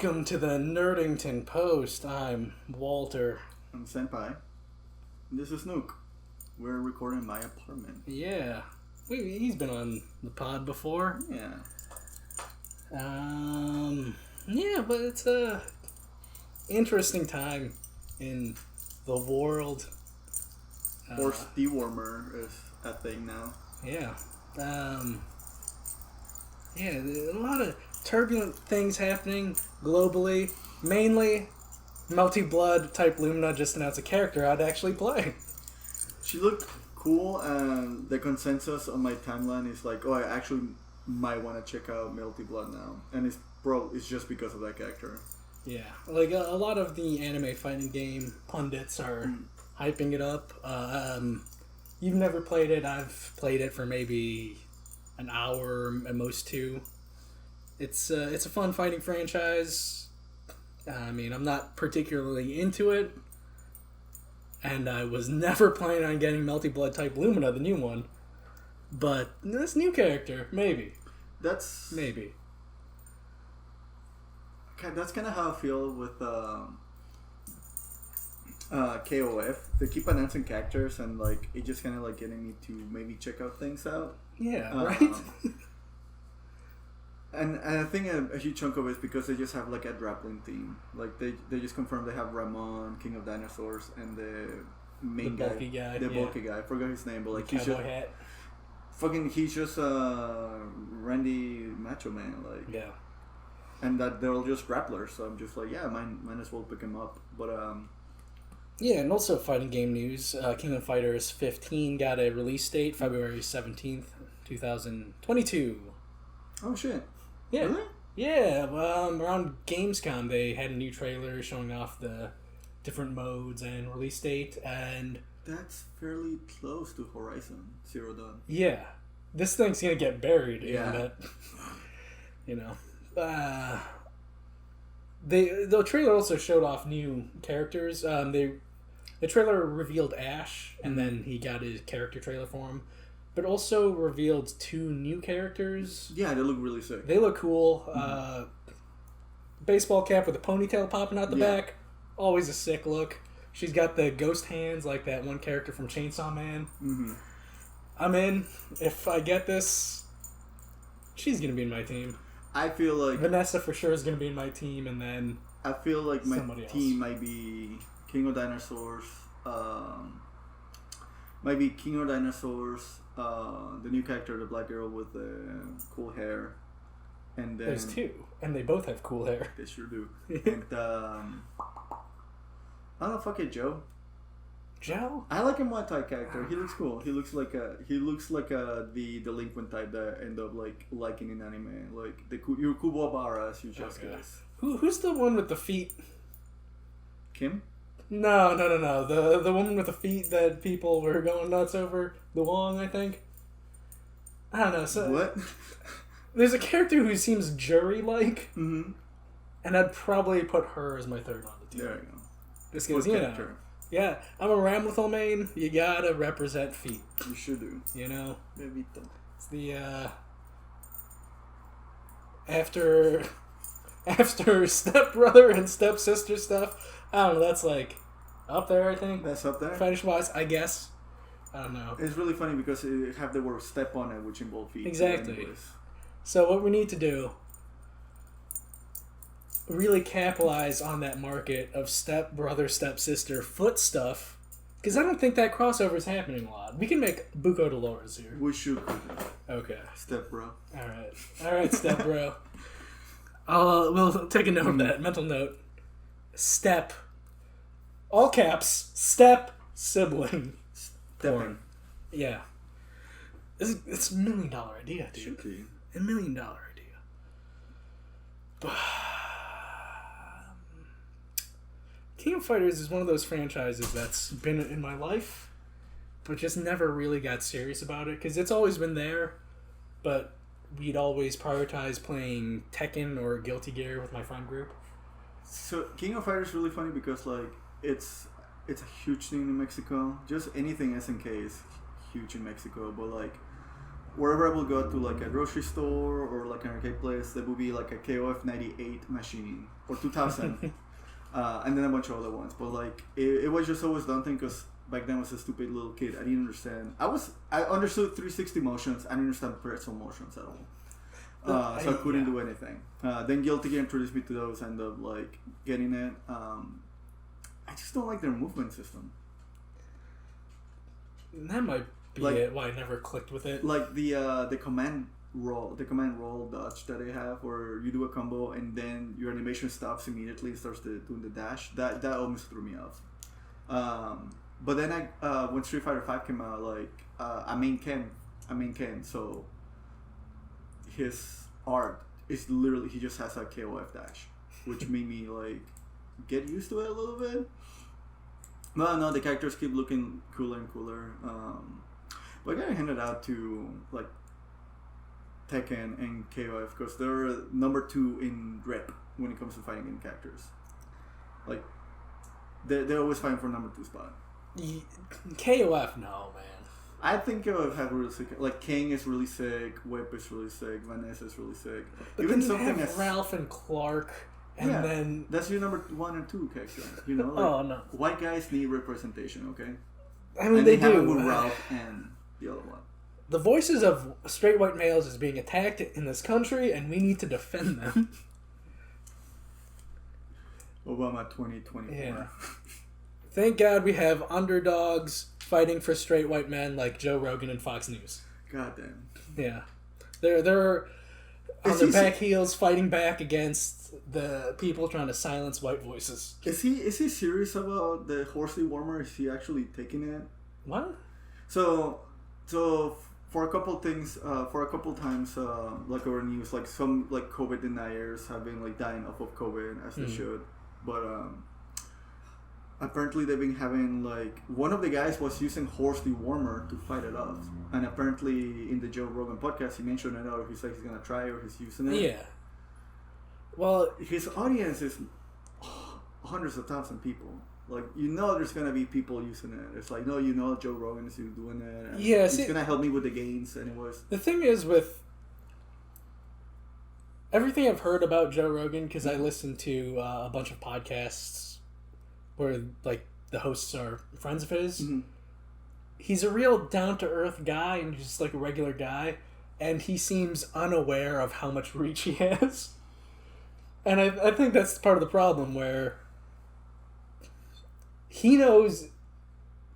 Welcome to the Nerdington Post. I'm Walter. I'm Senpai. This is Nook. We're recording in my apartment. Yeah. He's been on the pod before. Yeah. Yeah, but it's a interesting time in the world. Force dewormer is a thing now. Yeah. Yeah, a lot of turbulent things happening globally. Mainly, Melty Blood type Lumina just announced a character I'd actually play. She looked cool, and the consensus on my timeline is like, oh, I actually might want to check out Melty Blood now. And it's just because of that character. Yeah, like a lot of the anime fighting game pundits are hyping it up. You've never played it. I've played it for maybe an hour, at most two. It's a fun fighting franchise. I mean, I'm not particularly into it, and I was never planning on getting Melty Blood type Lumina, the new one. But this new character, maybe. Maybe. That's kind of how I feel with KOF. They keep announcing characters, and like it just kind of like getting me to maybe check out things out. Yeah, right? And I think a huge chunk of it is because they just have like a grappling theme. Like they just confirmed they have Ramon, King of Dinosaurs, and the main the bulky guy. The bulky guy. I forgot his name, but like he's just hat. He's just Randy Macho Man, like. Yeah. And that they're all just grapplers, so I'm just like, yeah, might as well pick him up. But yeah, and also fighting game news. King of Fighters 15 got a release date, February 17th, 2022. Oh shit. Yeah. Really? Yeah, around Gamescom they had a new trailer showing off the different modes and release date, and that's fairly close to Horizon Zero Dawn. Yeah. This thing's gonna get buried in that, you know. The trailer also showed off new characters. The trailer revealed Ash, and then he got his character trailer for him, but also revealed two new characters. Yeah, they look really sick. They look cool. Baseball cap with a ponytail popping out the back, always a sick look. She's got the ghost hands like that one character from Chainsaw Man. Mm-hmm. I'm in. If I get this, she's gonna be in my team. I feel like Vanessa for sure is going to be in my team, and then I feel like my team else. might be King of Dinosaurs. The new character, the black girl with the cool hair, and then there's two, and they both have cool hair. They sure do. And I don't know, fuck it, Joe. Joe? I like a Muay Thai character. He looks cool. He looks like the delinquent type that I end up liking in anime, like your Kuwabara as you just guys. Who's the one with the feet? Kim? No. The woman with the feet that people were going nuts over. The Wong, I think. I don't know. So what? There's a character who seems jury-like, and I'd probably put her as my third on the team. There you go. This guy's character. Yeah, I'm a Ramlethal main. You gotta represent feet. You should do. You know? Bebito. It's the, After stepbrother and stepsister stuff, I don't know, that's like up there, I think. That's up there? Fetish-wise, I guess. I don't know. It's really funny because it have the word step on it, which involve feet. Exactly. So what we need to do, really capitalize on that market of stepbrother, stepsister foot stuff, because I don't think that crossover is happening a lot. We can make Buko Dolores here. We should. Okay. Step bro. All right, step bro. We'll take a note of that. Mental note. Step. All caps. Step sibling. Porn. Yeah. It's $1 million idea, dude. Should be. $1 million idea. King of Fighters is one of those franchises that's been in my life, but just never really got serious about it, because it's always been there, but we'd always prioritize playing Tekken or Guilty Gear with my friend group. So King of Fighters is really funny because like it's a huge thing in Mexico. Just anything SNK is huge in Mexico, but like wherever I will go to like a grocery store or like an arcade place, there will be like a KOF 98 machine or 2000, and then a bunch of other ones. But like it was just always daunting because back then I was a stupid little kid. I didn't understand. I understood 360 motions. I didn't understand pretzel motions at all. So I couldn't do anything. Then Guilty Gear introduced me to those. I ended up like getting it. I just don't like their movement system. That might be like, it. Why I never clicked with it. Like the command roll dodge that they have, where you do a combo and then your animation stops immediately and starts doing the dash. That almost threw me off. But then when Street Fighter V came out, like I main Ken, so his art is literally he just has a KOF dash, which made me like get used to it a little bit. No, the characters keep looking cooler and cooler. But I gotta hand it out to like Tekken and KOF because they're number 2 in rep when it comes to fighting game characters. Like they're always fighting for number 2 spot. KOF, no man. I think KOF have really sick. Like King is really sick, Whip is really sick, Vanessa is really sick. But even something have as Ralph and Clark. And then that's your number 1 and 2 character. You know, like, oh no, white guys need representation. Okay, I mean and they do. With Ralph and the other one. The voices of straight white males is being attacked in this country, and we need to defend them. Obama 2024. Yeah. Thank God we have underdogs fighting for straight white men like Joe Rogan and Fox News. God damn. Yeah, they're on their back heels fighting back against the people trying to silence white voices. Is he serious about the horsey warmer? Is he actually taking it? What? So for a couple things, for a couple times, like over news, like some like COVID deniers have been like dying off of COVID as they should, but apparently they've been having like one of the guys was using horse dewormer to fight it off, and apparently in the Joe Rogan podcast he mentioned it out. He's like he's gonna try or he's using it. Yeah. Well, his audience is hundreds of thousands of people. Like there's gonna be people using it. It's like Joe Rogan is doing it. And he's gonna help me with the gains, anyways. The thing is with everything I've heard about Joe Rogan, because I listen to a bunch of podcasts where like the hosts are friends of his. Mm-hmm. He's a real down to earth guy and just like a regular guy, and he seems unaware of how much reach he has. And I think that's part of the problem where he knows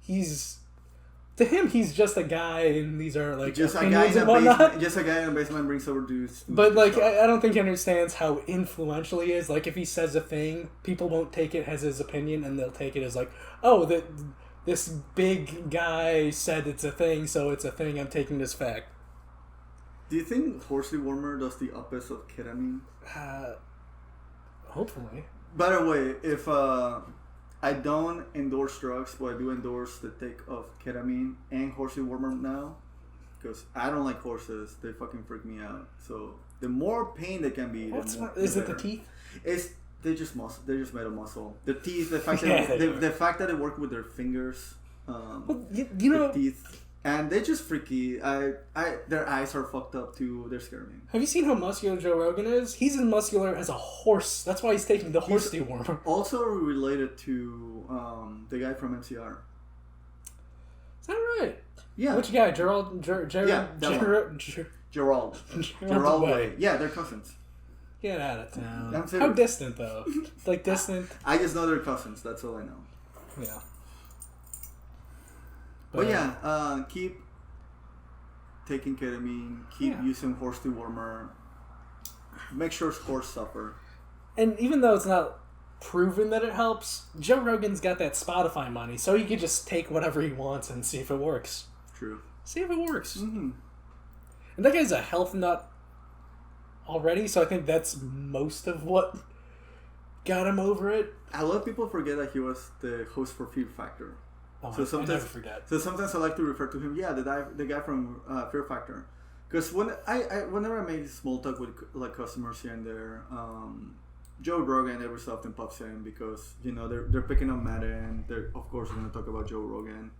he's just a guy and these are like just a guy in a basement. Just a guy in a basement brings over dudes. But like I don't think he understands how influential he is. Like if he says a thing, people won't take it as his opinion and they'll take it as like, oh, this big guy said it's a thing, so it's a thing. I'm taking this fact. Do you think horse dewormer does the opposite of ketamine? Hopefully. By the way, if I don't endorse drugs, but I do endorse the take of ketamine and horse dewormer now, because I don't like horses. They fucking freak me out. So the more pain they can be, is it the teeth? They're just muscle. They're just made of muscle. The teeth, the fact that the fact that they work with their fingers, the teeth. And they're just freaky. Their eyes are fucked up too. They're scaring me. Have you seen how muscular Joe Rogan is? He's as muscular as a horse. That's why he's taking the horse dewormer. Also related to the guy from MCR. Is that right? Yeah. Which guy? Gerald? Gerald Way. Yeah, they're cousins. Get out of town. How distant though? Like distant? I just know they're cousins. That's all I know. Yeah. But yeah, keep taking ketamine, keep using horse dewormer, make sure horse suffer. And even though it's not proven that it helps, Joe Rogan's got that Spotify money, so he could just take whatever he wants and see if it works. True. See if it works. Mm-hmm. And that guy's a health nut already, so I think that's most of what got him over it. A lot of people forget that he was the host for Fear Factor. Oh, I never forget. So sometimes I like to refer to him, the guy from Fear Factor, because whenever I make small talk with like customers here and there, Joe Rogan every so often pops in because they're picking up Madden. They're of course going to talk about Joe Rogan.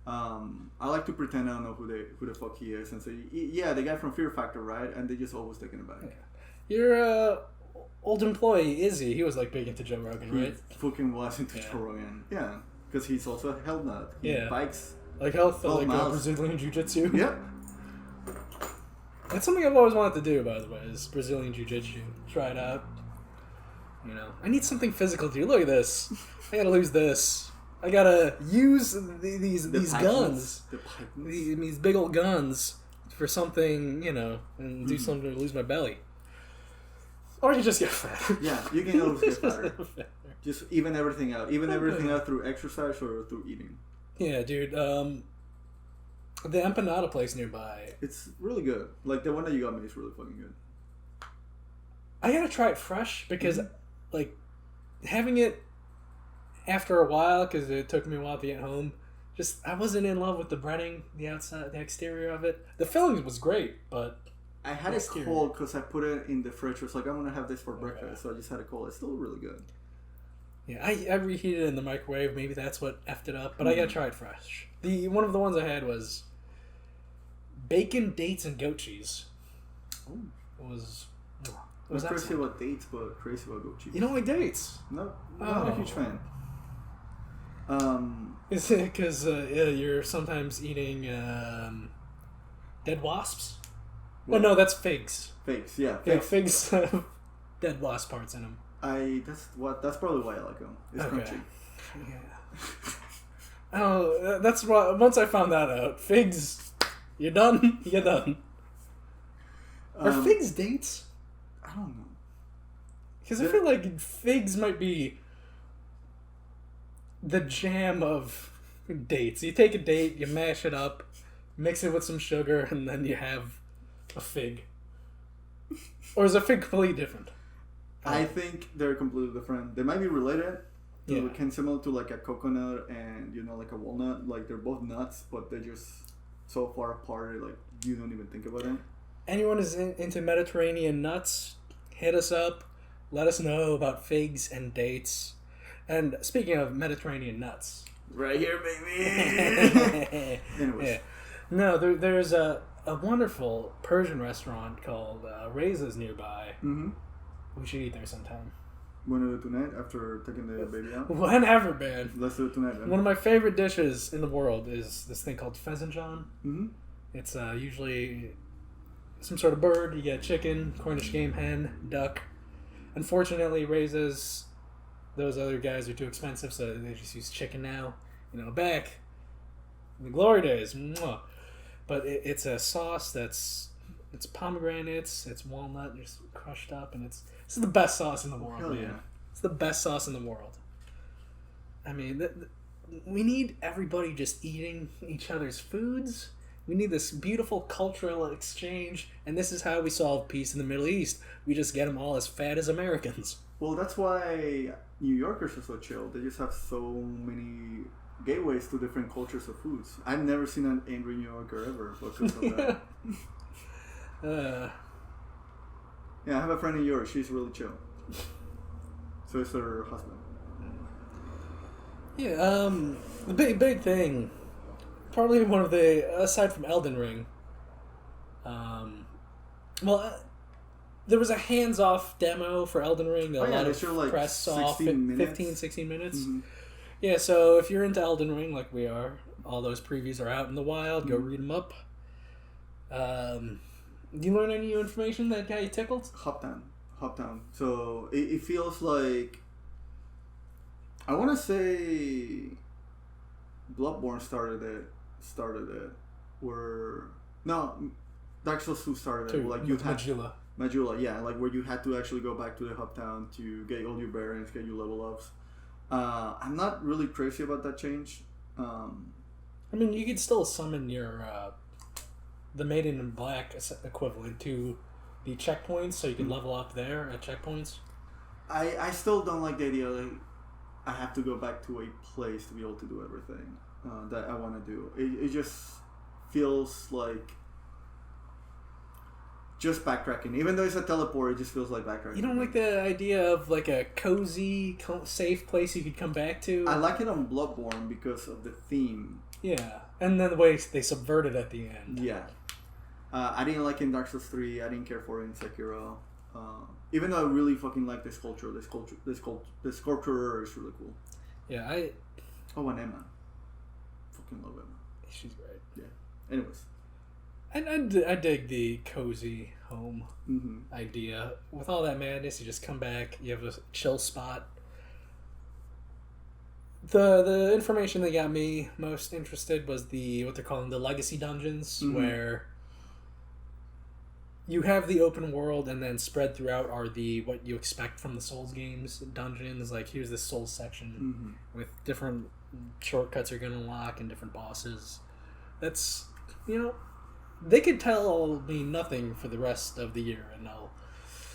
I like to pretend I don't know who the fuck he is and say, yeah, the guy from Fear Factor, right? And they just always taking it back. Yeah. Your old employee, Izzy, he was like big into Joe Rogan, right? Fucking was into Joe Rogan. Yeah. Because he's also a health nut. He bikes. Like health like Brazilian Jiu-Jitsu. Yep. That's something I've always wanted to do, by the way, is Brazilian Jiu-Jitsu. Try it out. You know, I need something physical to do. Look at this. I gotta lose this. I gotta use these guns. These big old guns for something, you know, and do something to lose my belly. Or you just get fat. Yeah, you can always get fatter. Just even everything out. Even everything out through exercise or through eating. Yeah, dude. The empanada place nearby. It's really good. Like, the one that you got me is really fucking good. I gotta try it fresh because, like, having it after a while, because it took me a while to get home, I wasn't in love with the breading, the outside, the exterior of it. The filling was great, but... I had it cold because I put it in the fridge. I was like, I'm going to have this for breakfast, so I just had it cold. It's still really good. Yeah, I reheated it in the microwave. Maybe that's what effed it up, but I gotta try it fresh. One of the ones I had was bacon, dates, and goat cheese. Ooh. I'm crazy about dates, but crazy about goat cheese. You don't like dates? No, not a huge fan. Is it because you're sometimes eating dead wasps? Well, no, that's figs. Figs, yeah. Yeah, figs have dead wasp parts in them. That's probably why I like them. It's crunchy. Yeah. Oh, that's why. Once I found that out, figs. You're done. You're done. Are figs dates? I don't know. Because I feel like figs might be the jam of dates. You take a date, you mash it up, mix it with some sugar, and then you have a fig. Or is a fig completely different? I think they're completely different. They might be related. Yeah. Kind of similar to like a coconut and, you know, like a walnut. Like, they're both nuts, but they're just so far apart, like, you don't even think about it. Anyone who's into Mediterranean nuts, hit us up. Let us know about figs and dates. And speaking of Mediterranean nuts. Right here, baby! Anyways. Yeah. No, there's a wonderful Persian restaurant called Reza's nearby. Mm-hmm. We should eat there sometime. Want to do it tonight after taking the baby out? Whenever, man. Let's do it tonight, man. One of my favorite dishes in the world is this thing called Fessenjan. Mm-hmm. It's usually some sort of bird. You get chicken, Cornish game hen, duck. Unfortunately, Reza's, those other guys are too expensive, so they just use chicken now. You know, back in the glory days. Mwah. But it's a sauce it's pomegranates, it's walnut, just crushed up, and this is the best sauce in the world, man. Yeah. It's the best sauce in the world. I mean, we need everybody just eating each other's foods. We need this beautiful cultural exchange, and this is how we solve peace in the Middle East. We just get them all as fat as Americans. Well, that's why New Yorkers are so chill. They just have so many gateways to different cultures of foods. I've never seen an angry New Yorker ever because of that. Yeah, I have a friend in New York. She's really chill. So is her husband. Yeah, the big thing, probably one of the, aside from Elden Ring, there was a hands-off demo for Elden Ring. A lot of press saw 15, 16 minutes. Mm-hmm. Yeah, so if you're into Elden Ring like we are, all those previews are out in the wild. Go read them up. Did you learn any new information that got you tickled? Hop down. So it feels like, I want to say Bloodborne started it. Where Dark Souls 2 started it. Like, you had Majula, yeah, like where you had to actually go back to the hub town to get all your bearings, get your level ups. I'm not really crazy about that change. I mean, you could still summon your the Maiden in Black equivalent to the checkpoints, so you can level up there at checkpoints. I still don't like the idea that I have to go back to a place to be able to do everything that I want to do. It just feels like just backtracking. Even though it's a teleport, it just feels like backtracking. You don't like the idea of like a cozy, safe place you could come back to? I like it on Bloodborne because of the theme Yeah, and then the way they subvert it at the end. Yeah. I didn't like it in Dark Souls 3. I didn't care for it in Sekiro. Even though I really fucking like this culture. This sculptor is really cool. Yeah, Oh, and Emma. Fucking love Emma. She's great. Yeah. Anyways. And I dig the cozy home idea. With all that madness, you just come back, you have a chill spot. The information that got me most interested was what they're calling the legacy dungeons, where you have the open world, and then spread throughout are what you expect from the Souls games dungeons. Like, here's this Souls section with different shortcuts you're going to unlock and different bosses. That's, they could tell me nothing for the rest of the year, and I'll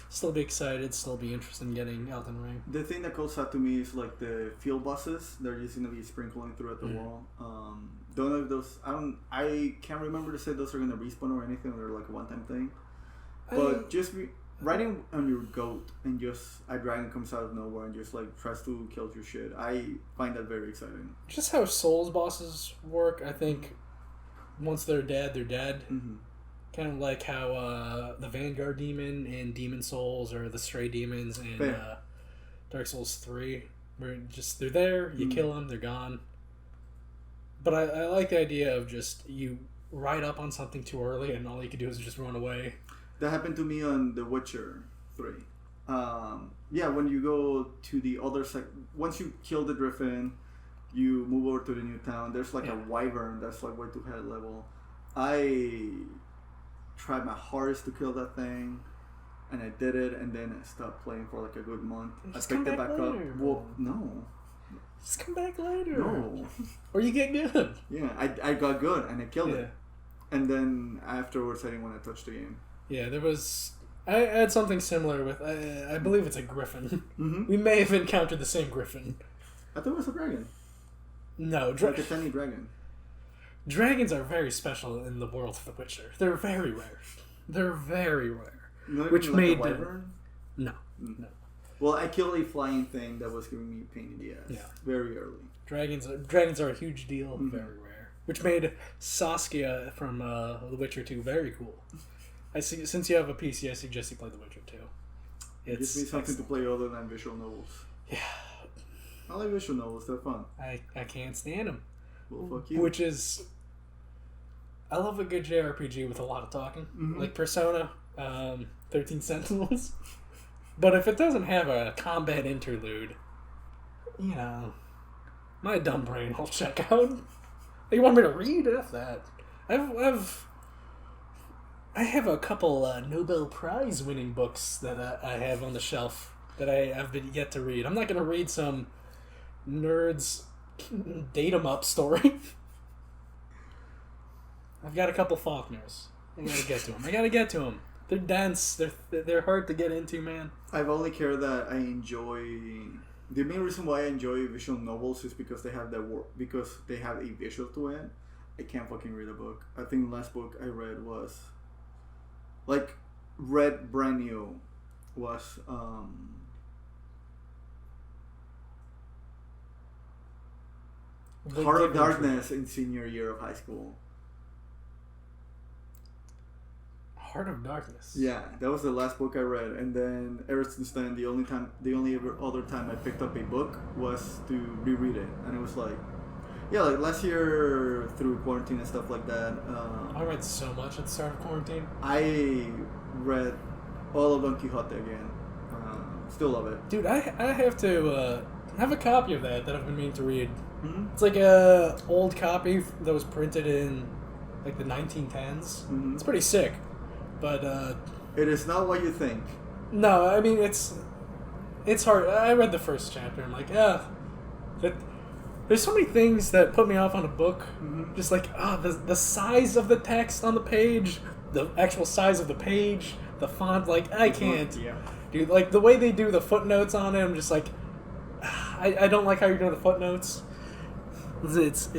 still be excited, still be interested in getting Elden Ring. The thing that calls out to me is like the field bosses. They're just going to be sprinkling throughout the wall. Don't know if those. I can't remember to say those are going to respawn or anything. They're like a one-time thing. But just riding on your goat and just a dragon comes out of nowhere and just like tries to kill your shit. I find that very exciting. Just how Souls bosses work, I think. Once they're dead, they're dead. Kind of like how the Vanguard Demon in Demon Souls or the Stray Demons in Dark Souls 3. Where they're there, you kill them, they're gone. But I like the idea of just you ride up on something too early and all you can do is just run away. That happened to me on The Witcher 3. When you go to the other side, once you kill the Griffin, you move over to the new town. There's like a wyvern that's like way too high level. I tried my hardest to kill that thing, and I did it, and then I stopped playing for like a good month. Just I picked it back later, up. Well, no. Just come back later. No. Or you get good. Yeah, I got good, and I killed it. And then afterwards, I didn't want to touch the game. Yeah, I had something similar with, I believe it's a griffin. We may have encountered the same griffin. I thought it was a dragon. No, like a tiny dragon. Dragons are very special in the world of The Witcher. They're very rare. They're very rare. Not which even made like a wyvern? No. Well, I killed a flying thing that was giving me a pain in the ass. Yeah. Very early. Dragons are a huge deal. Very rare. Which made Saskia from The Witcher 2 very cool. Since you have a PC, I suggest you play The Witcher 2. It gives me something to play other than visual novels. Yeah. I like visual novels. They're fun. I can't stand them. Well, fuck you. Which is... I love a good JRPG with a lot of talking. Like Persona, 13 Sentinels. But if it doesn't have a combat interlude, my dumb brain will check out. You want me to read? F that. I have a couple Nobel Prize winning books that I have on the shelf that I've been yet to read. I'm not going to read some nerd's date 'em up story. I've got a couple Faulkners. I gotta get to them. They're dense. They're hard to get into, man. I've only cared that I enjoy. The main reason why I enjoy visual novels is because they have because they have a visual to it. I can't fucking read a book. I think the last book I read was read brand new was Heart of Darkness in senior year of high school. Heart of Darkness. Yeah, that was the last book I read, and then ever since then, the only other time I picked up a book was to reread it, and it was like last year through quarantine and stuff like that. I read so much at the start of quarantine. I read all of Don Quixote again. Still love it, dude. I have to have a copy of that I've been meaning to read. It's like a old copy that was printed in like the 1910s. It's pretty sick. But it is not what you think. No, I mean it's hard. I read the first chapter. I'm like, there's so many things that put me off on a book. Just like the size of the text on the page, the actual size of the page, the font. Like I can't, dude. Like the way they do the footnotes on it, I'm just like, I don't like how you're doing the footnotes. It's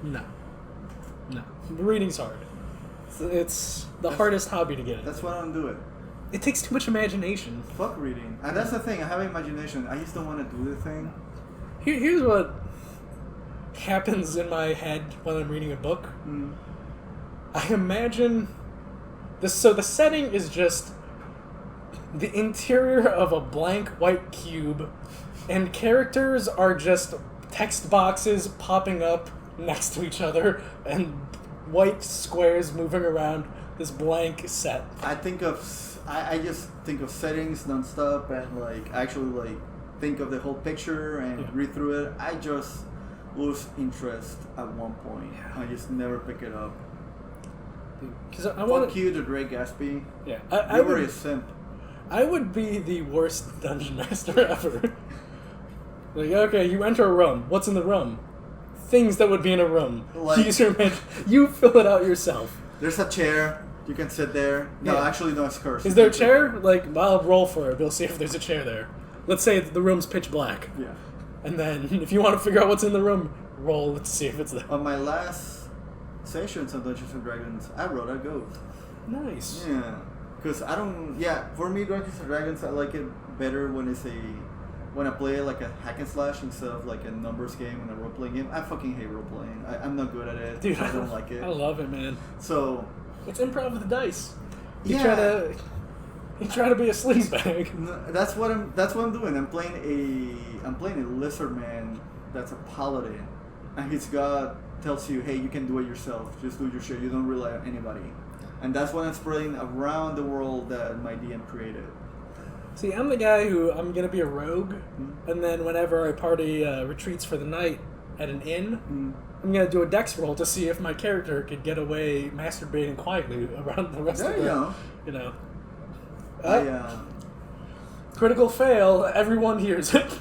no. Reading's hard. It's the hardest hobby to get into. That's why I don't do it. It takes too much imagination. Fuck reading. And that's the thing. I have imagination. I just don't want to do the thing. Here's what... happens in my head when I'm reading a book. I imagine this. So the setting is just the interior of a blank white cube, and characters are just text boxes popping up next to each other, and white squares moving around this blank set. I just think of settings nonstop and like actually like think of the whole picture and read through it. I just lose interest at one point. I just never pick it up. Because I want Fuck you, the Great Gatsby. Yeah, You were a simp. I would be the worst dungeon master ever. Like, okay, you enter a room. What's in the room? Things that would be in a room. Like, Use your imagine. You fill it out yourself. There's a chair. You can sit there. No, actually, no, it's cursed. Is there a chair? Like, I'll roll for it. We'll see if there's a chair there. Let's say the room's pitch black. Yeah. And then, if you want to figure out what's in the room, roll to see if it's there. On my last sessions on Dungeons and Dragons, I wrote a goat. Nice. Yeah. Because I don't... Yeah, for me, Dungeons and Dragons, I like it better when it's when I play like a hack and slash instead of like a numbers game and a role playing game. I fucking hate role playing. I'm not good at it. Dude, I don't like it. I love it, man. So it's improv with the dice. You try to be a sleazebag. No, that's what I'm doing. I'm playing a lizard man that's a paladin, and his god tells you, hey, you can do it yourself. Just do your shit. You don't rely on anybody. And that's what I'm spreading around the world that my DM created. See, I'm the guy who I'm going to be a rogue, and then whenever our party retreats for the night at an inn, I'm going to do a dex roll to see if my character could get away masturbating quietly around the rest of the... You know. Critical fail, everyone hears it.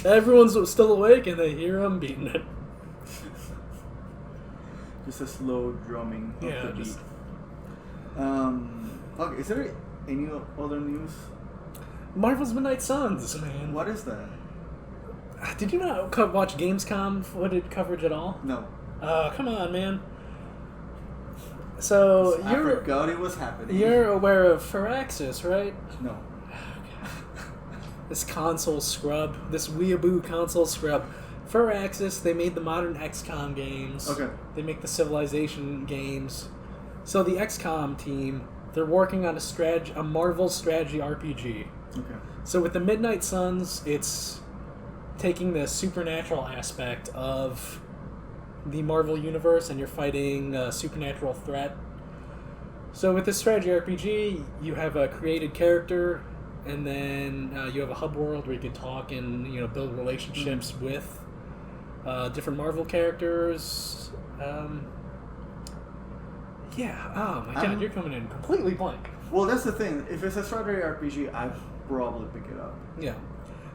Everyone's still awake, and they hear him beating it. Just a slow drumming of the beat. Just... Okay, is there any other news? Marvel's Midnight Suns, man. What is that? Did you not watch Gamescom footage coverage at all? No. Come on, man. So I forgot it was happening. You're aware of Firaxis, right? No. This console scrub, this weeaboo console scrub. Firaxis, they made the modern XCOM games. Okay. They make the Civilization games. So the XCOM team, they're working on a Marvel strategy RPG. Okay. So with the Midnight Suns, it's taking the supernatural aspect of the Marvel universe, and you're fighting a supernatural threat. So with this strategy RPG, you have a created character, and then you have a hub world where you can talk and build relationships with different Marvel characters. Oh my god, you're coming in completely blank. Well, that's the thing. If it's a strategy RPG, I'd probably pick it up. Yeah.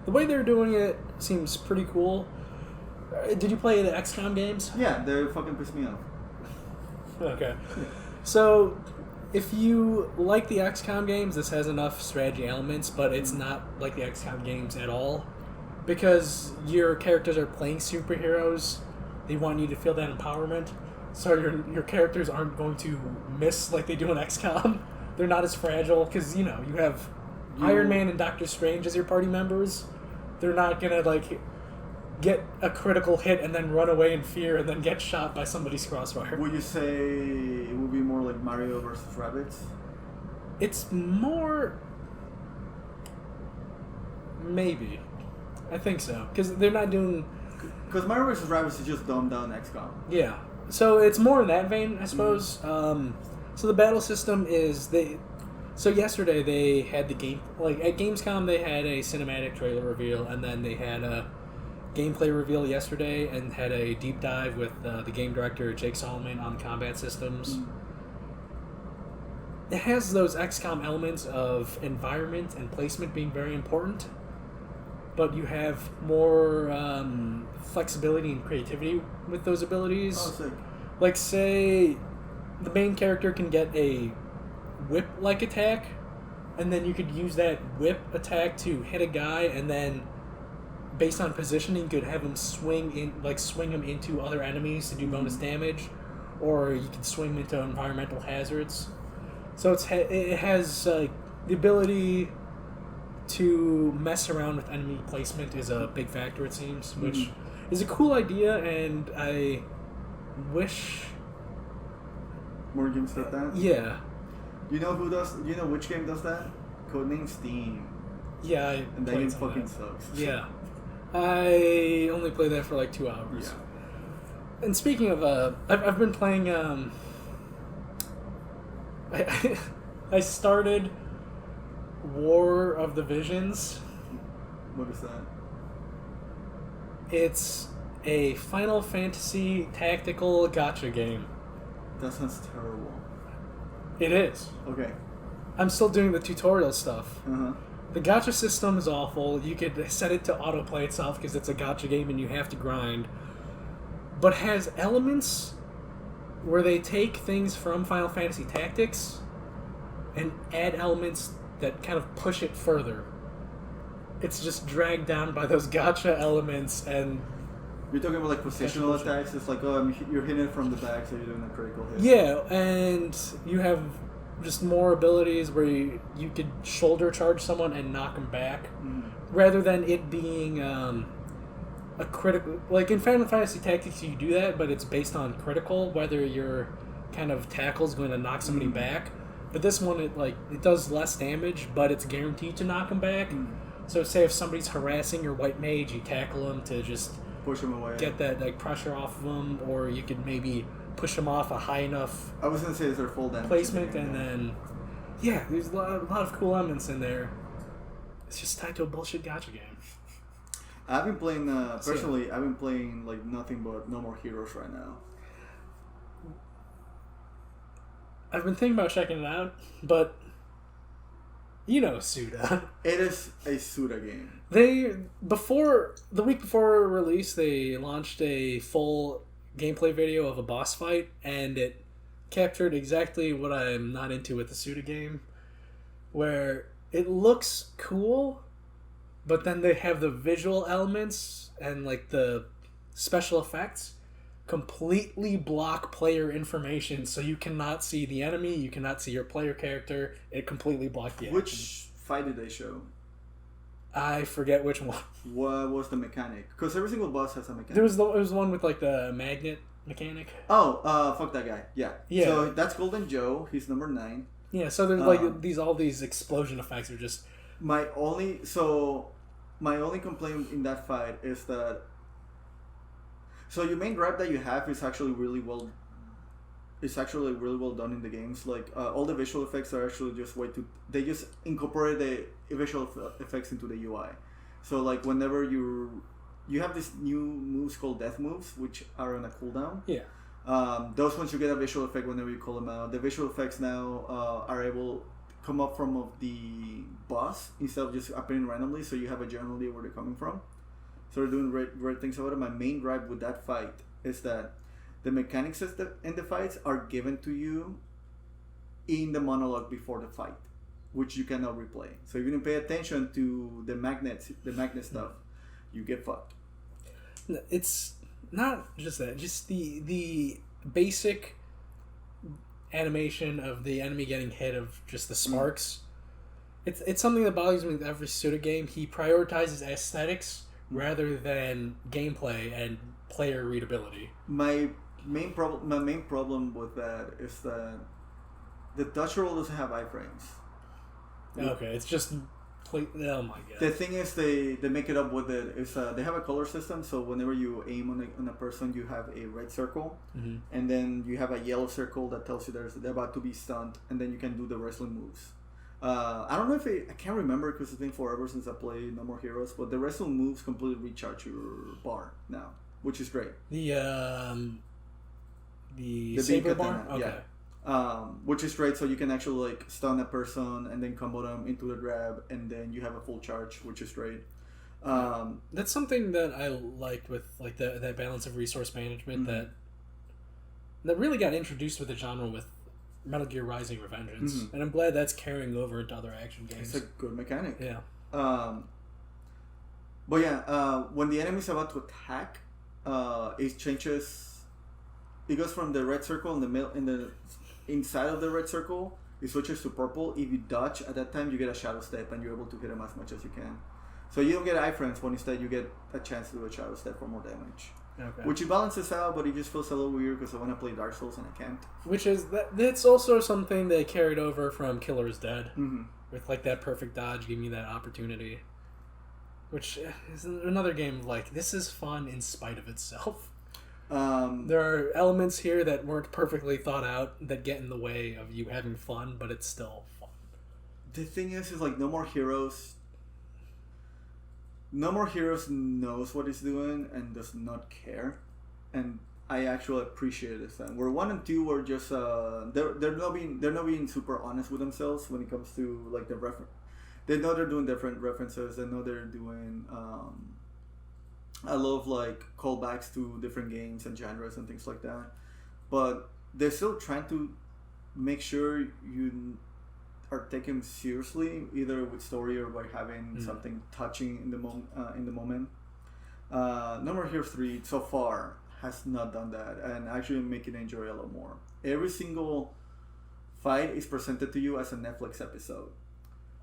The way they're doing it seems pretty cool. Did you play the XCOM games? Yeah, they fucking pissed me off. Okay. So, if you like the XCOM games, this has enough strategy elements, but it's not like the XCOM games at all. Because your characters are playing superheroes, they want you to feel that empowerment. So your characters aren't going to miss like they do in XCOM. They're not as fragile, because, you have Iron Man and Doctor Strange as your party members. They're not going to, get a critical hit and then run away in fear and then get shot by somebody's crossfire. Would you say it would be more like Mario versus Rabbids? It's more... Maybe. I think so. Because they're not doing... Because Mario vs. Rabbids is just dumbed down XCOM. Yeah. So it's more in that vein, I suppose. So the battle system is... So yesterday they had the game... at Gamescom they had a cinematic trailer reveal, and then they had a gameplay reveal yesterday and had a deep dive with the game director Jake Solomon on combat systems. It has those XCOM elements of environment and placement being very important, but you have more flexibility and creativity with those abilities. Oh, sick. Like, say, the main character can get a whip-like attack, and then you could use that whip attack to hit a guy, and then based on positioning, you could have him swing him into other enemies to do bonus damage, or you could swing him into environmental hazards. So it has the ability to mess around with enemy placement is a big factor, it seems, which It's a cool idea, and I wish. More games did that. Yeah. You know who does? You know which game does that? Codename Steam. Yeah, And that game fucking sucks. Yeah. I only played that for like 2 hours. Yeah. And speaking of, I've been playing, I started War of the Visions. What is that? It's a Final Fantasy tactical gacha game. That sounds terrible. It is. Okay. I'm still doing the tutorial stuff. Uh-huh. The gacha system is awful. You could set it to autoplay itself because it's a gacha game and you have to grind. But has elements where they take things from Final Fantasy Tactics and add elements that kind of push it further. It's just dragged down by those gacha elements, and you're talking about like positional attacks. It's like, oh, you're hitting it from the back, so you're doing a critical hit. Yeah, and you have just more abilities where you could shoulder charge someone and knock them back, rather than it being a critical. Like in Final Fantasy Tactics, you do that, but it's based on critical, whether your kind of tackle is going to knock somebody back. But this one, it does less damage, but it's guaranteed to knock them back. So say if somebody's harassing your white mage, you tackle them to just push them away, get that pressure off of them, or you could maybe push them off a high enough. I was gonna say their full damage placement, and then there's a lot of cool elements in there. It's just tied to a bullshit gacha game. I've been playing personally. I've been playing like nothing but No More Heroes right now. I've been thinking about checking it out, but you know Suda. It is a Suda game. The week before release, they launched a full gameplay video of a boss fight, and it captured exactly what I'm not into with the Suda game, where it looks cool, but then they have the visual elements and like the special effects completely block player information, so you cannot see the enemy, you cannot see your player character. It completely blocked the action. Which fight did they show? I forget which one. What was the mechanic? Because every single boss has a mechanic. It was the one with like the magnet mechanic. Oh, fuck that guy. Yeah. Yeah. So that's Golden Joe. He's number 9. Yeah. So there's all these explosion effects are just. My only complaint in that fight is that. So your main gripe that you have is actually really well. It's actually really well done in the games. Like all the visual effects are actually just they just incorporate the visual effects into the UI. So like whenever you have these new moves called death moves, which are on a cooldown. Yeah. Those ones you get a visual effect whenever you call them out. The visual effects now are able to come up from the boss instead of just appearing randomly. So you have a general idea where they're coming from. So they're doing great things about it. My main gripe with that fight is that the mechanics in the fights are given to you in the monologue before the fight, which you cannot replay. So if you didn't pay attention to the magnet stuff, you get fucked. It's not just that, just the basic animation of the enemy getting hit, of just the sparks. It's something that bothers me with every Suda game. He prioritizes aesthetics rather than gameplay and player readability. My main problem with that is that the touch roll doesn't have iframes. Okay, it's just oh my god. The thing is, they make it up with it. Is they have a color system, so whenever you aim on a person, you have a red circle, and then you have a yellow circle that tells you they're about to be stunned, and then you can do the wrestling moves. I don't know if I can't remember because it's been forever since I played No More Heroes, but the wrestling moves completely recharge your bar now, which is great. The saber bar? Okay. Yeah. Which is great, so you can actually like stun a person and then combo them into the grab, and then you have a full charge, which is great. That's something that I liked with like that balance of resource management that really got introduced with the genre with Metal Gear Rising: Revengeance, and I'm glad that's carrying over into other action games. It's a good mechanic. Yeah. But yeah, when the enemy's about to attack, it changes. It goes from the red circle in the inside of the red circle. It switches to purple. If you dodge at that time, you get a shadow step, and you're able to hit them as much as you can. So you don't get iframes, but instead you get a chance to do a shadow step for more damage. Okay. Which it balances out, but it just feels a little weird because I want to play Dark Souls and I can't. Which is that's also something they carried over from Killer is Dead, Mm-hmm. with like that perfect dodge giving you that opportunity. Which is another game of like, this is fun in spite of itself. There are elements here that weren't perfectly thought out that get in the way of you having fun, but it's still fun. The thing is like No More Heroes. No More Heroes knows what it's doing and does not care, and I actually appreciate this thing. Where 1 and 2 were just they're not being super honest with themselves when it comes to like the reference. They know they're doing different references. They know they're doing a lot of like callbacks to different games and genres and things like that, but they're still trying to make sure you are taken seriously, either with story or by having something touching in the moment. No More Heroes 3 so far has not done that, and actually making it enjoy a lot more. Every single fight is presented to you as a Netflix episode.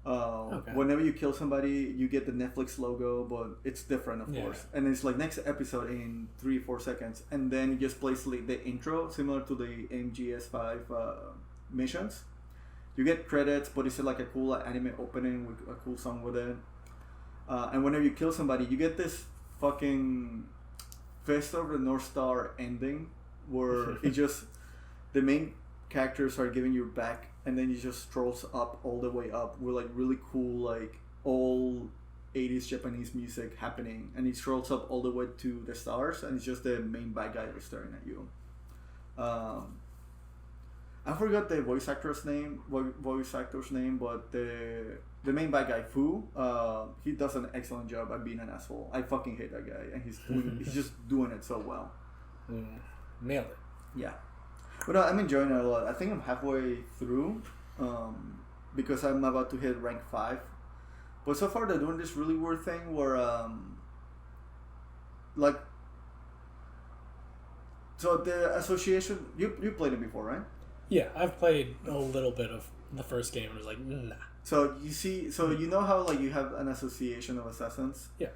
Whenever you kill somebody, you get the Netflix logo, but it's different, of course. And it's like next episode in 3-4 seconds, and then it just plays like the intro, similar to the MGS5 missions. You get credits, but it's like a cool anime opening with a cool song with it. And whenever you kill somebody, you get this fucking Fist of the North Star ending, where it just the main characters are giving you back, and then it just strolls up all the way up with like really cool like old 80s Japanese music happening, and it strolls up all the way to the stars, and it's just the main bad guy that's staring at you. I forgot the voice actor's name, but the main bad guy, Fu, he does an excellent job at being an asshole. I fucking hate that guy, and he's just doing it so well. Nailed it. Yeah. But I'm enjoying it a lot. I think I'm halfway through, because I'm about to hit rank 5. But so far they're doing this really weird thing where, so the association, you played it before, right? Yeah, I've played a little bit of the first game and was like, nah. So you know how like you have an association of assassins? Yeah.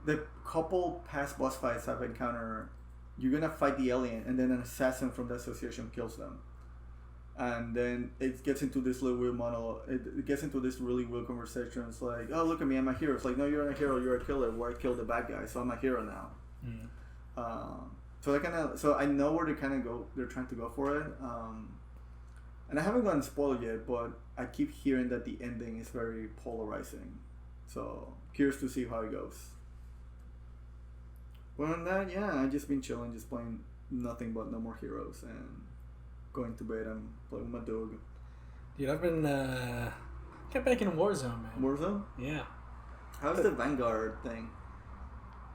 The couple past boss fights I've encountered, you're gonna fight the alien, and then an assassin from the association kills them, and then it gets into this little weird monologue. It gets into this really weird conversation. It's like, oh, look at me, I'm a hero. It's like, no, you're not a hero, you're a killer. Where I killed the bad guy, so I'm a hero now. So I know where they're trying to go for it. And I haven't gotten spoiled yet, but I keep hearing that the ending is very polarizing. So curious to see how it goes. Well, on that, yeah, I've just been chilling, just playing nothing but No More Heroes and going to bed and playing with my dog. Dude, I've been get back in Warzone, man. Warzone? Yeah. How's the Vanguard thing?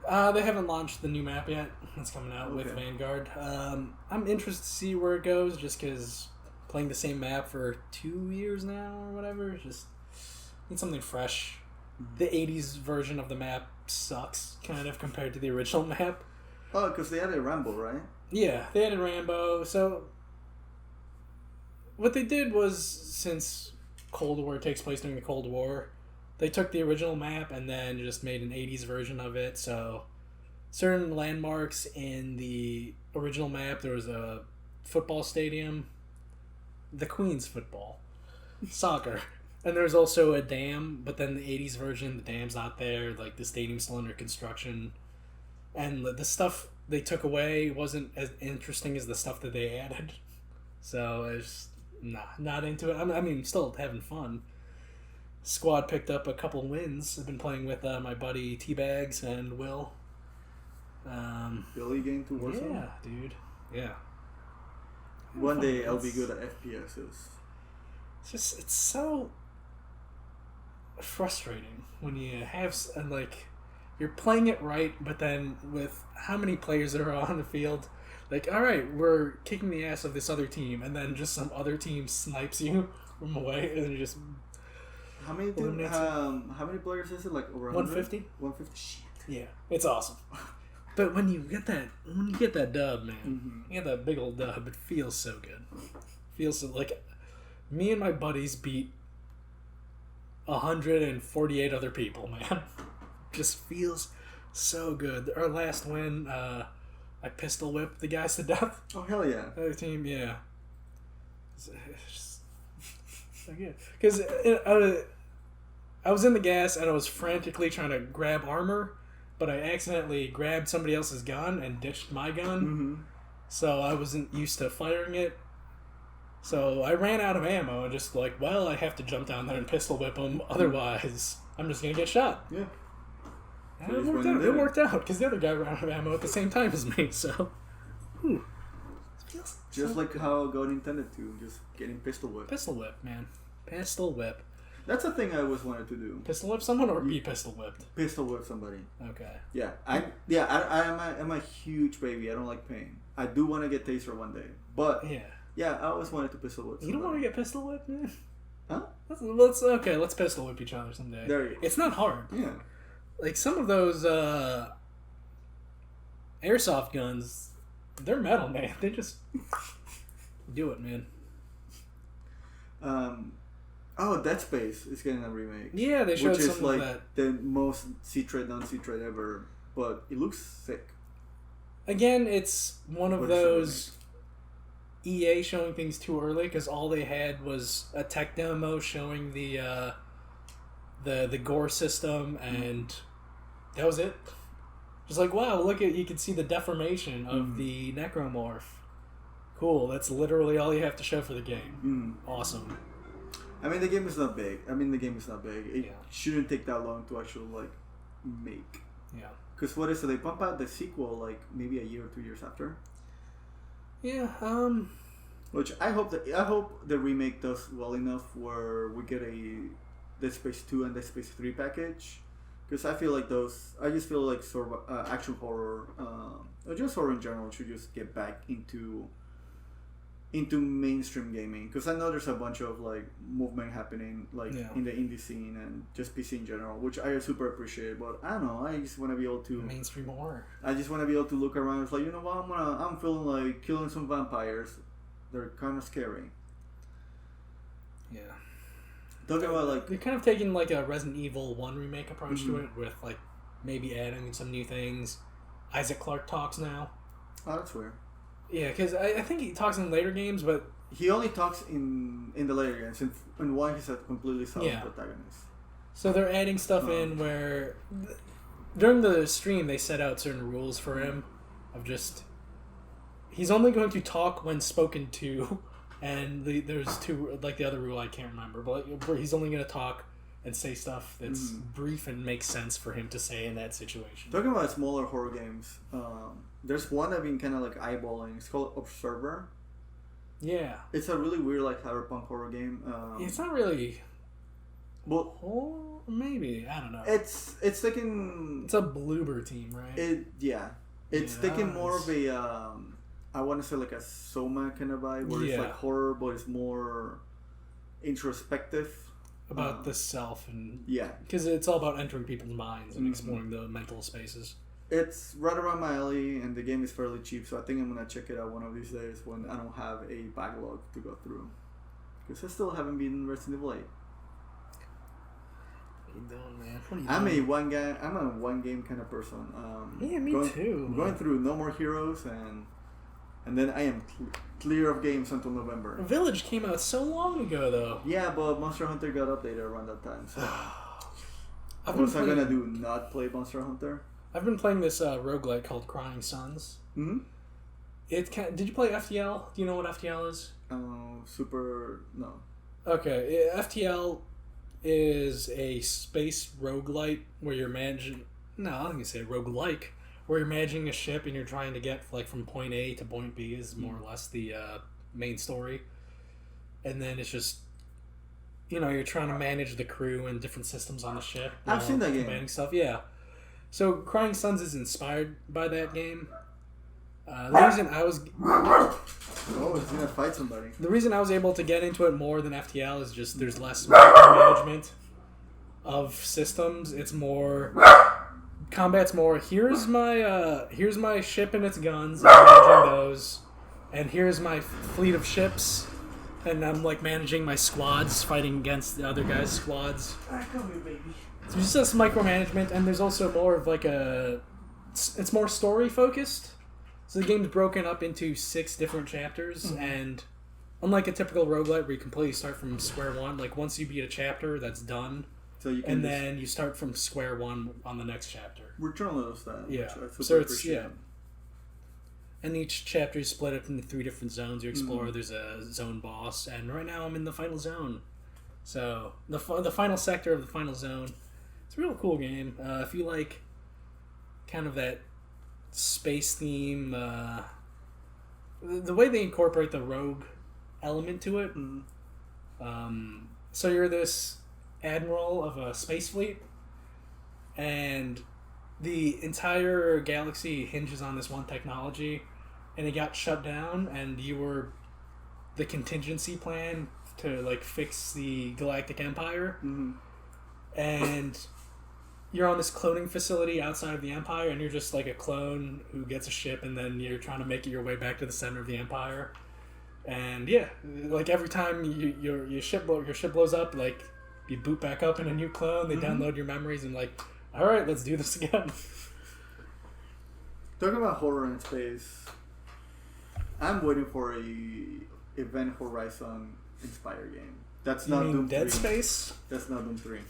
They haven't launched the new map yet. It's coming out with Vanguard. I'm interested to see where it goes, just because playing the same map for 2 years now or whatever, just need something fresh. The 80s version of the map sucks, kind of, compared to the original map. Oh, because they added Rambo, right? Yeah, they added Rambo. So what they did was, since Cold War takes place during the Cold War, they took the original map and then just made an 80s version of it. So certain landmarks in the original map, there was a football stadium, the Queen's football, soccer. And there's also a dam, but then the 80s version, the dam's not there. Like, the stadium's still under construction. And the stuff they took away wasn't as interesting as the stuff that they added. So it's not into it. I mean, still having fun. Squad picked up a couple wins. I've been playing with my buddy T-Bags and Will. Billy getting to Warzone? Yeah, dude. Yeah. One day I'll be good at FPSs. It's so frustrating when you have, like, you're playing it right, but then with how many players there are on the field, like, all right, we're kicking the ass of this other team, and then just some other team snipes you from away, and you just... How many players is it? Like over 150? 150. Shit. Yeah, it's awesome. But when you get that dub, man, you get that big old dub, it feels so good. Feels so, like, me and my buddies beat 148 other people, man. just feels so good. Our last win, I pistol whipped the guys to death. Oh, hell yeah. The other team, yeah. It's just so good. Because I was in the gas and I was frantically trying to grab armor, but I accidentally grabbed somebody else's gun and ditched my gun. Mm-hmm. So I wasn't used to firing it. So I ran out of ammo and just like, well, I have to jump down there and pistol whip them. Otherwise, I'm just going to get shot. Yeah. And it worked out because the other guy ran out of ammo at the same time as me. So, just like how God intended to, just getting pistol whipped. Pistol whip, man. Pistol whip. That's a thing I always wanted to do. Pistol whip someone or be pistol whipped? Pistol whip somebody. Okay. Yeah, I'm a huge baby. I don't like pain. I do want to get taser one day, but yeah, I always wanted to pistol whip somebody. You don't want to get pistol whipped, man? Huh? Let's pistol whip each other someday. There you go. It's not hard. Yeah. Like some of those airsoft guns, they're metal, man. They just do it, man. Dead Space is getting a remake. Yeah, they showed some like of that. The most C-Trade, non-C-Trade ever, but it looks sick. Again, it's one of those EA showing things too early because all they had was a tech demo showing the gore system, and that was it. Just like, wow, you can see the deformation of the necromorph. Cool, that's literally all you have to show for the game. Awesome. I mean, the game is not big. It shouldn't take that long to actually make. Yeah. Because what is it? They pump out the sequel maybe a year or 2 years after. Yeah. Which I hope the remake does well enough where we get a Dead Space 2 and Dead Space 3 package. Because I feel like I just feel like sort of action horror, or just horror in general, should just get back into mainstream gaming. Because I know there's a bunch of movement happening in the indie scene and just PC in general, which I super appreciate. But I don't know, I just want to be able to mainstream horror. I just want to be able to look around. It's like, you know what, I'm feeling like killing some vampires. They're kind of scary. Yeah. Talking about they're kind of taking a Resident Evil 1 remake approach to it, with maybe adding some new things. Isaac Clarke talks now. Oh, that's weird. Yeah, because I think he talks in later games, but he only talks in the later games. In one, he's a completely silent protagonist. So they're adding stuff in where during the stream they set out certain rules for him of just he's only going to talk when spoken to. And there's two, the other rule I can't remember, but he's only going to talk and say stuff that's brief and makes sense for him to say in that situation. Talking about smaller horror games, there's one I've been kind of eyeballing. It's called Observer. Yeah. It's a really weird cyberpunk horror game. It's not really... Well, maybe. I don't know. It's taking... It's a Bloober team, right? It's taking more of a... I want to say a Soma kind of vibe, where it's horror, but it's more introspective about the self, and because it's all about entering people's minds and exploring the mental spaces. It's right around my alley, and the game is fairly cheap, so I think I'm gonna check it out one of these days when I don't have a backlog to go through. Because I still haven't been Resident Evil 8. What are you doing, man? What are you doing? I'm a one game kind of person. Me too. I'm going through No More Heroes and then I am clear of games until November. Village came out so long ago, though. Yeah, but Monster Hunter got updated around that time. So what was I gonna do? Not play Monster Hunter? I've been playing this roguelike called Crying Suns. Mm-hmm. Did you play FTL? Do you know what FTL is? No. Okay, FTL is a space roguelite where you're managing... No, I'm going to say roguelike. Where you're managing a ship and you're trying to get from point A to point B is more or less the main story. And then it's just, you're trying to manage the crew and different systems on the ship. I've seen that game. Combating stuff, yeah. So Crying Suns is inspired by that game. The reason I was... Oh, he's going to fight somebody. The reason I was able to get into it more than FTL is just there's less management of systems. It's more... Combat's more, here's my ship and its guns, I'm managing those, and here's my fleet of ships, and I'm managing my squads, fighting against the other guys' squads. Alright, come here, baby. So it's just micromanagement, and there's also more of like it's more story focused. So the game's broken up into 6 different chapters, and unlike a typical roguelite where you completely start from square one, like once you beat a chapter, that's done. So you can then you start from square one on the next chapter. Return little style. Yeah. So it's and each chapter is split up into 3 different zones you explore. There's a zone boss, and right now I'm in the final zone. So the final sector of the final zone. It's a real cool game. If you like kind of that space theme, the way they incorporate the rogue element to it. So you're this admiral of a space fleet, and the entire galaxy hinges on this one technology, and it got shut down, and you were the contingency plan to like fix the Galactic Empire. And you're on this cloning facility outside of the Empire, and you're just like a clone who gets a ship, and then you're trying to make it your way back to the center of the Empire. And yeah, like every time your ship blows up, like you boot back up in a new clone, they download your memories, and like, all right, let's do this again. Talking about horror in space, I'm waiting for a Event Horizon inspired game. That's not Doom 3. Dead Space? That's not Doom 3.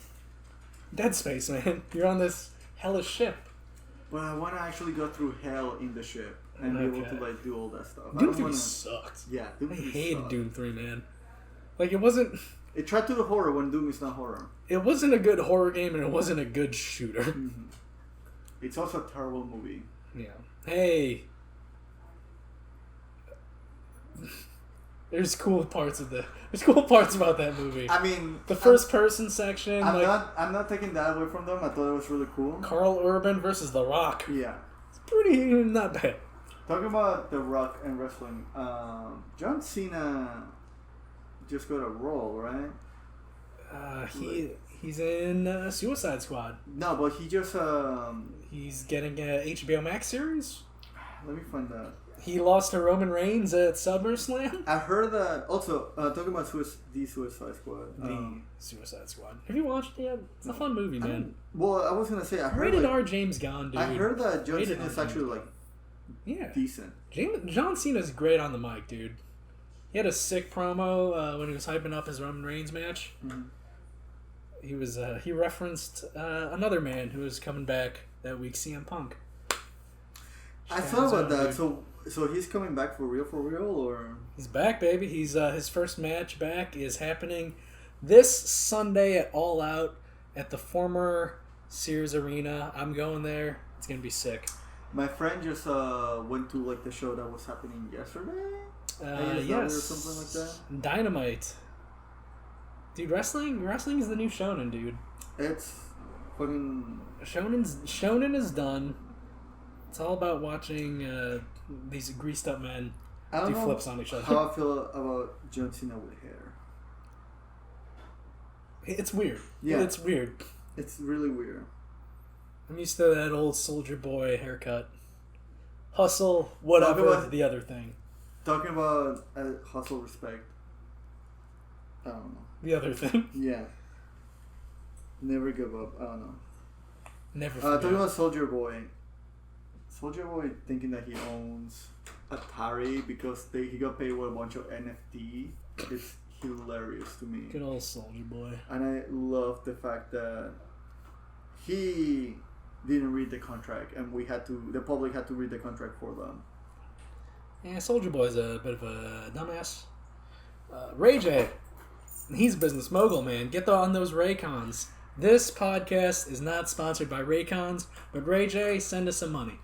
Dead Space, man. You're on this hellish ship. Well, I want to actually go through hell in the ship and be able to like do all that stuff. Doom 3 sucked. Yeah, Doom 3 I hated sucked. Doom 3, man. Like, it wasn't... It tried to do horror when Doom is not horror. It wasn't a good horror game, and it wasn't a good shooter. It's also a terrible movie. Yeah. Hey. There's cool parts about that movie. I mean, the first person section. I'm not taking that away from them. I thought it was really cool. Carl Urban versus The Rock. Yeah. It's pretty not bad. Talking about The Rock and wrestling, John Cena just got a role, right? He's in Suicide Squad. No, but he just he's getting a HBO Max series. Let me find that. He lost to Roman Reigns at SummerSlam. I heard that. Also, talking about the Suicide Squad. The Suicide Squad. Have you watched it yet? It's a fun movie, man. Well, I was gonna say I heard Rated R James Gunn, dude. I heard that John Cena is actually decent. John Cena's great on the mic, dude. He had a sick promo when he was hyping up his Roman Reigns match. He was he referenced another man who was coming back that week, CM Punk. I thought about that. So he's coming back for real, or he's back, baby. He's his first match back is happening this Sunday at All Out at the former Sears Arena. I'm going there. It's gonna be sick. My friend just went to like the show that was happening yesterday. Yes, or something like that. Dynamite. Dude, wrestling is the new shonen, dude. It's fucking shonen is done. It's all about watching these greased up men do flips on each other. How I feel about John Cena with hair. It's weird. Yeah, it's weird. It's really weird. I'm used to that old soldier boy haircut. Hustle, whatever, the other thing. Talking about hustle, respect. I don't know. The other thing? Yeah. Never give up. I don't know. Never forget. Talking about Soldier Boy. Soldier Boy thinking that he owns Atari because he got paid with a bunch of NFT. It's hilarious to me. Good old Soldier Boy. And I love the fact that he didn't read the contract, and the public had to read the contract for them. Yeah, Soldier Boy's a bit of a dumbass. Ray J, he's a business mogul, man. Get on those Raycons. This podcast is not sponsored by Raycons, but Ray J, send us some money.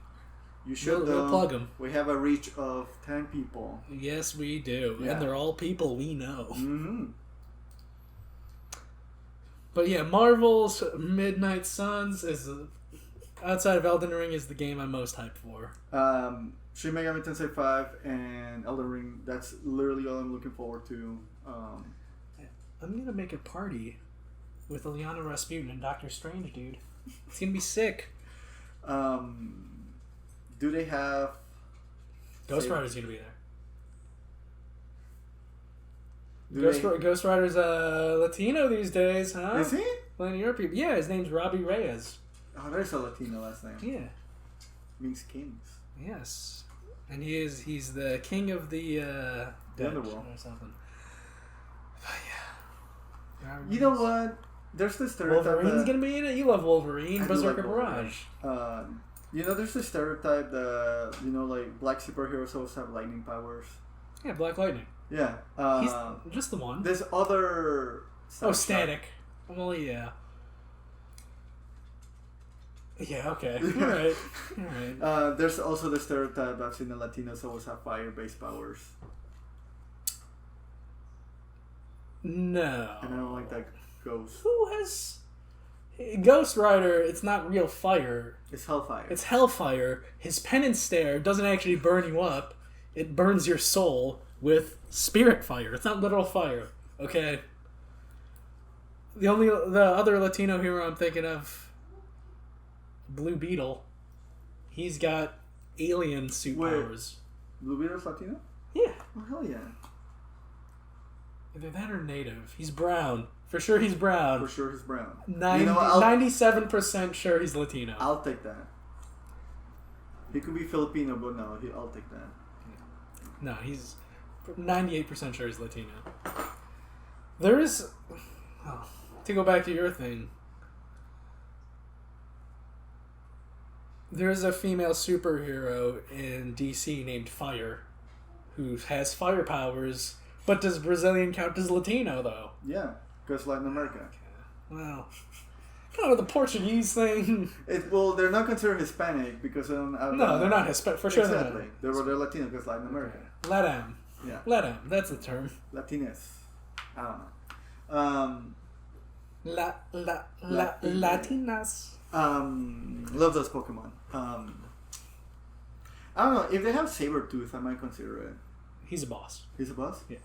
You should we'll plug them. We have a reach of 10 people. Yes, we do. Yeah. And they're all people we know. Mm-hmm. But yeah, Marvel's Midnight Suns is outside of Elden Ring is the game I'm most hyped for. Shin Megami Tensei 5 and Elden Ring. That's literally all I'm looking forward to. I'm gonna make a party with Ilyana Rasputin and Doctor Strange, dude. It's gonna be sick. Do they have... Ghost Rider's gonna be there. Ghost Rider's Latino these days, huh? Is he? playing your people. Yeah, his name's Robbie Reyes. Oh, there's a Latino last name. Yeah. Means kings. Yes. And he's the king of the underworld or something. But yeah. You know what? There's this stereotype. Wolverine's gonna be in it. You love Wolverine, Berserker Barrage. You know, there's this stereotype that like black superheroes always have lightning powers. Yeah, Black Lightning. Yeah. He's just the one. There's other. Static. Well, yeah. Yeah. Okay. All right. All right. There's also the stereotype I've seen the Latinos always have fire-based powers. No. And I don't like that ghost. Who has Ghost Rider? It's not real fire. It's hellfire. It's hellfire. His penance stare doesn't actually burn you up. It burns your soul with spirit fire. It's not literal fire. Okay. The other Latino hero I'm thinking of, Blue Beetle. He's got alien suit powers. Blue Beetle's Latino? Yeah. Oh, hell yeah. Either that or native. He's brown. For sure he's brown. For sure he's brown. 97% sure he's Latino. I'll take that. He could be Filipino, but no, I'll take that. No, he's 98% sure he's Latino. There is... Oh, to go back to your thing. There's a female superhero in DC named Fire who has fire powers, but does Brazilian count as Latino, though? Yeah, because Latin America. Okay. Well, kind of the Portuguese thing. Well, they're not considered Hispanic because... no, they're not Hispanic. For sure exactly. They're Latino because Latin America. Okay. Latam. Yeah. Latam, that's the term. Latinx. I don't know. Latinas. Love those Pokemon. I don't know. If they have Sabretooth, I might consider it. He's a boss. He's a boss? Yeah.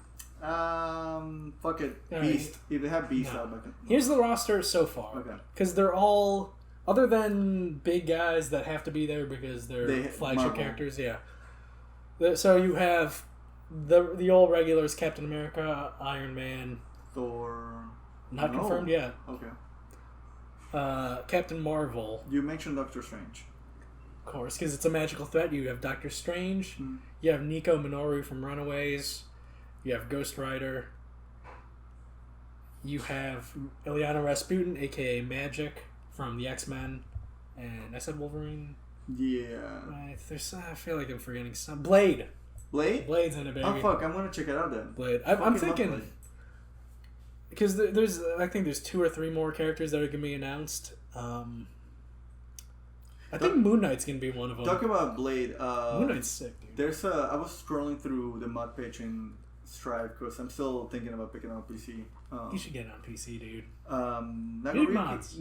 Fuck it. All Beast. Right. If they have Beast, No. I might. Here's the roster so far. Okay. Because they're all, other than big guys that have to be there because they're flagship Marvel. characters, yeah. So you have the old regulars: Captain America, Iron Man. Thor. Not confirmed yet. Okay. Captain Marvel. You mentioned Doctor Strange. Of course, because it's a magical threat. You have Doctor Strange. Mm. You have Nico Minoru from Runaways. You have Ghost Rider. You have Ilyana Rasputin, aka Magic, from the X-Men. And I said Wolverine. Yeah. Right, I feel like I'm forgetting some. Blade. Blade? Blade's in a baby. Oh, fuck. I'm going to check it out then. Blade. I'm thinking... Because I think there's 2 or 3 more characters that are going to be announced. I think Moon Knight's going to be one of them. Talk about Blade. Moon Knight's sick, dude. I was scrolling through the mod page in Strive because I'm still thinking about picking up PC. You should get it on PC, dude.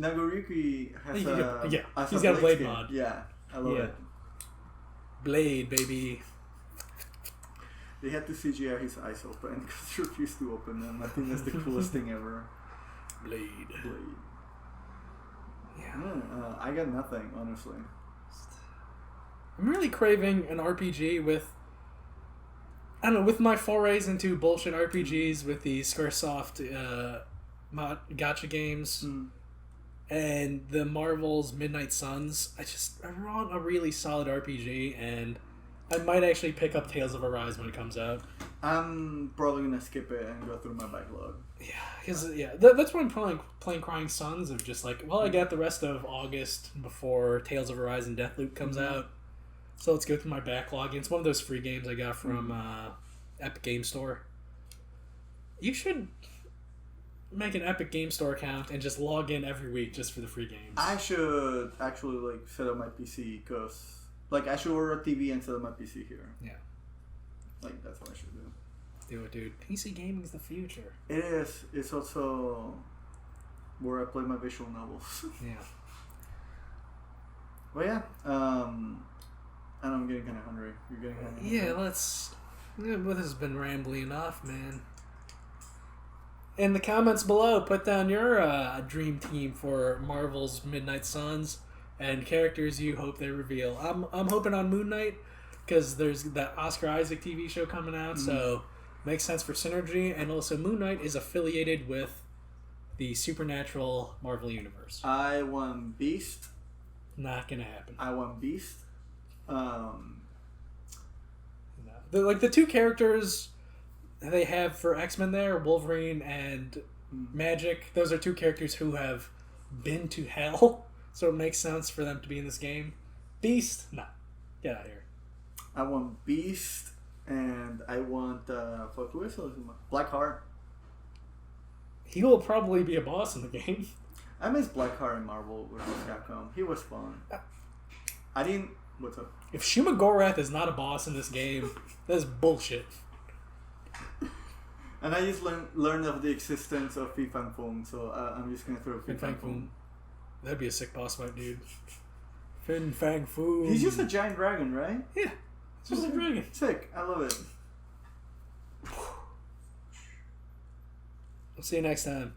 Nagoriyuki has he's got a Blade mod. Yeah, I love it. Blade, baby. They had to CGI his eyes open because he refused to open them. I think that's the coolest thing ever. Blade. Yeah. I got nothing, honestly. I'm really craving an RPG with... I don't know, with my forays into bullshit RPGs with the Squaresoft gacha games and the Marvel's Midnight Suns, I want a really solid RPG, and I might actually pick up Tales of Arise when it comes out. I'm probably going to skip it and go through my backlog. Yeah, because that's why I'm playing Crying Suns, of just like, well, I got the rest of August before Tales of Arise and Deathloop comes out. So let's go through my backlog. It's one of those free games I got from Epic Game Store. You should make an Epic Game Store account and just log in every week just for the free games. I should actually set up my PC because I should order a TV and set up my PC here. Yeah. That's what I should do. Do it, dude. PC gaming's the future. It is. It's also where I play my visual novels. Yeah. But yeah, and I'm getting kind of hungry. You're getting kind of hungry. Yeah, let's... This has been rambling enough, man. In the comments below, put down your dream team for Marvel's Midnight Suns and characters you hope they reveal. I'm hoping on Moon Knight because there's that Oscar Isaac TV show coming out, so makes sense for synergy. And also, Moon Knight is affiliated with the supernatural Marvel Universe. I want Beast. Not gonna happen. I want Beast. No. The two characters they have for X-Men there, Wolverine and Magic, those are two characters who have been to hell, so it makes sense for them to be in this game. Beast, nah. Get out of here. I want Beast, and I want Blackheart. He will probably be a boss in the game. I miss Blackheart in Marvel vs. Capcom. He was fun. I didn't. What's up? If Shuma Gorath is not a boss in this game, that's bullshit. And I just learned of the existence of Fi Fang Foom, so I'm just gonna throw Fi Fang Foom. That'd be a sick boss fight, dude. Fin Fang Foom. He's just a giant dragon, right? Yeah, it's just a dragon. Sick. I love it. We'll see you next time.